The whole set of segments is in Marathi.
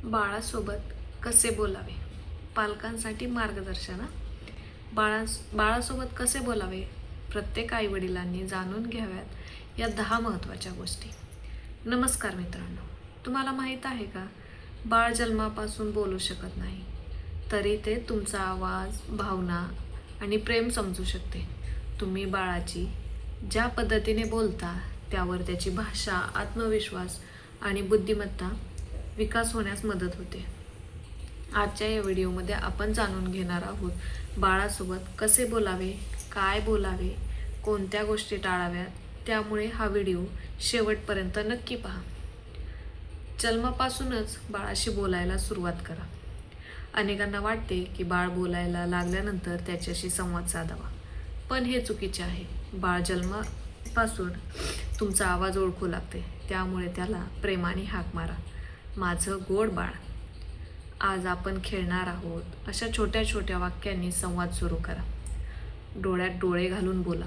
बाळासोबत कसे बोलावे, पालकांसाठी मार्गदर्शन. बाळासोबत कसे बोलावे, प्रत्येक आईवडिलांनी जाणून घ्याव्यात या 10 महत्त्वाच्या गोष्टी. नमस्कार मित्रांनो, तुम्हाला माहीत आहे का, बाळ जन्मापासून बोलू शकत नाही, तरी ते तुमचा आवाज, भावना आणि प्रेम समजू शकते. तुम्ही बाळाची ज्या पद्धतीने बोलता त्यावर त्याची भाषा, आत्मविश्वास आणि बुद्धिमत्ता विकास होण्यास मदत होते. आजच्या या व्हिडिओमध्ये आपण जाणून घेणार आहोत बाळासोबत कसे बोलावे, काय बोलावे, कोणत्या गोष्टी टाळाव्यात. त्यामुळे हा व्हिडिओ शेवटपर्यंत नक्की पहा. जन्मापासूनच बाळाशी बोलायला सुरुवात करा. अनेकांना वाटते की बाळ बोलायला लागल्यानंतर त्याच्याशी संवाद साधावा, पण हे चुकीचे आहे. बाळ जन्मापासून तुमचा आवाज ओळखू लागते, त्यामुळे त्याला प्रेमाने हाक मारा. माझं गोड बाळ, आज आपण खेळणार आहोत, अशा छोट्या छोट्या वाक्यांनी संवाद सुरू करा. डोळ्यात डोळे घालून बोला.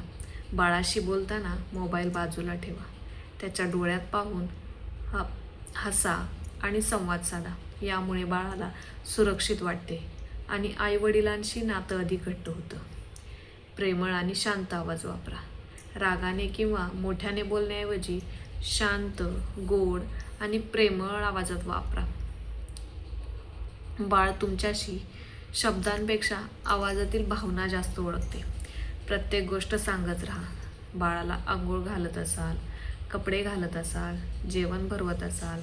बाळाशी बोलताना मोबाईल बाजूला ठेवा. त्याच्या डोळ्यात पाहून हसा आणि संवाद साधा. यामुळे बाळाला सुरक्षित वाटते आणि आईवडिलांशी नातं अधिक घट्ट होतं. प्रेमळ आणि शांत आवाज वापरा. रागाने किंवा मोठ्याने बोलण्याऐवजी शांत, गोड आणि प्रेमळ आवाजात वापरा. बाळ तुमच्याशी शब्दांपेक्षा आवाजातील भावना जास्त ओळखते. प्रत्येक गोष्ट सांगत राहा. बाळाला आंघोळ घालत असाल, कपडे घालत असाल, जेवण भरवत असाल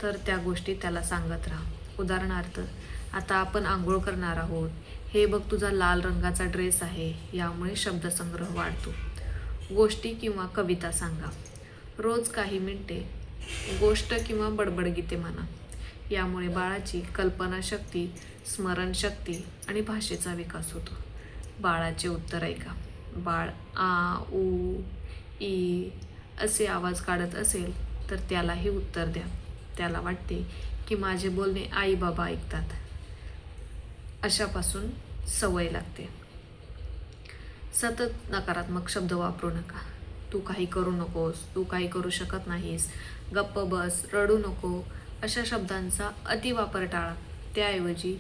तर त्या गोष्टी त्याला सांगत राहा. उदाहरणार्थ, आता आपण आंघोळ करणार आहोत, हे बघ तुझा लाल रंगाचा ड्रेस आहे. यामुळे शब्दसंग्रह वाढतो. गोष्टी किंवा कविता सांगा. रोज काही मिनिटे गोष्ट किंवा बडबड गीते म्हणा. यामुळे बाळाची कल्पनाशक्ती, स्मरणशक्ती आणि भाषेचा विकास होतो. बाळाचे उत्तर ऐका. बाळ आ, ऊ, ई असे आवाज काढत असेल तर त्यालाही उत्तर द्या. त्याला वाटते की माझे बोलणे आई बाबा ऐकतात, अशापासून सवय लागते. सतत नकारात्मक शब्द वापरू नका. तू काही करू नकोस, तू काही करू शकत नाहीस, गप्प बस, रडू नको, अशा शब्दांचा अतिवापर टाळा. त्याऐवजी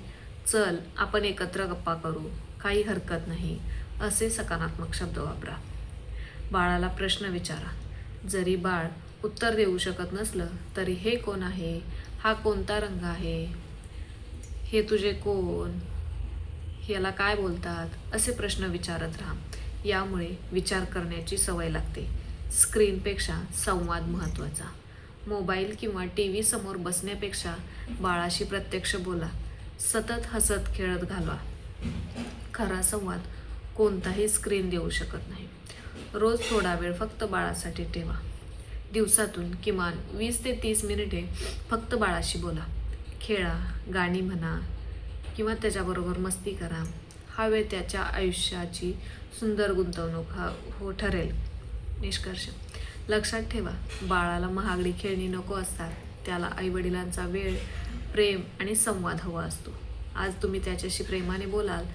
चल आपण एकत्र गप्पा करू, काही हरकत नाही, असे सकारात्मक शब्द वापरा. बाळाला प्रश्न विचारा. जरी बाळ उत्तर देऊ शकत नसलं तरी हे कोण आहे, हा कोणता रंग आहे, हे तुझे कोण, याला काय बोलतात, असे प्रश्न विचारत राहा. यामुळे विचार करण्याची सवय लागते. स्क्रीनपेक्षा संवाद महत्त्वाचा. मोबाईल किंवा TV समोर बसण्यापेक्षा बाळाशी प्रत्यक्ष बोला. सतत हसत खेळत घालवा. खरा संवाद कोणताही स्क्रीन देऊ शकत नाही. रोज थोडा वेळ फक्त बाळासाठी ठेवा. दिवसातून किमान 20 ते 30 मिनिटे फक्त बाळाशी बोला. खेळा, गाणी म्हणा किंवा त्याच्याबरोबर मस्ती करा. हा वेळ त्याच्या आयुष्याची सुंदर गुंतवणूक ठरेल. निष्कर्ष, लक्षात ठेवा, बाळाला महागडी खेळणी नको असतात. त्याला आईवडिलांचा वेळ, प्रेम आणि संवाद हवा असतो. आज तुम्ही त्याच्याशी प्रेमाने बोलाल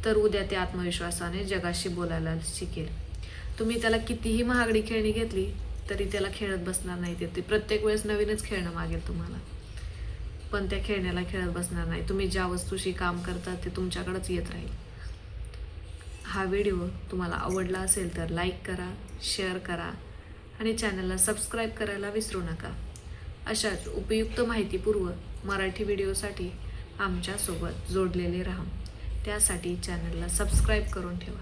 तर उद्या ते आत्मविश्वासाने जगाशी बोलायला शिकेल. तुम्ही त्याला कितीही महागडी खेळणी घेतली तरी त्याला खेळत बसणार नाही. ते प्रत्येक वेळेस नवीनच खेळणं मागेल तुम्हाला, पण त्या खेळण्याला खेळत बसणार नाही. तुम्ही ज्या वस्तूशी काम करता ते तुमच्याकडेच येत राहील. हा व्हिडिओ तुम्हाला आवडला असेल तर लाईक करा, शेअर करा आणि चॅनलला सबस्क्राईब करायला विसरू नका. अशाच उपयुक्त माहितीपूर्व मराठी व्हिडिओसाठी आमच्यासोबत जोडलेले राहा. त्यासाठी चॅनलला सबस्क्राईब करून ठेवा.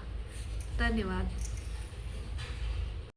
धन्यवाद.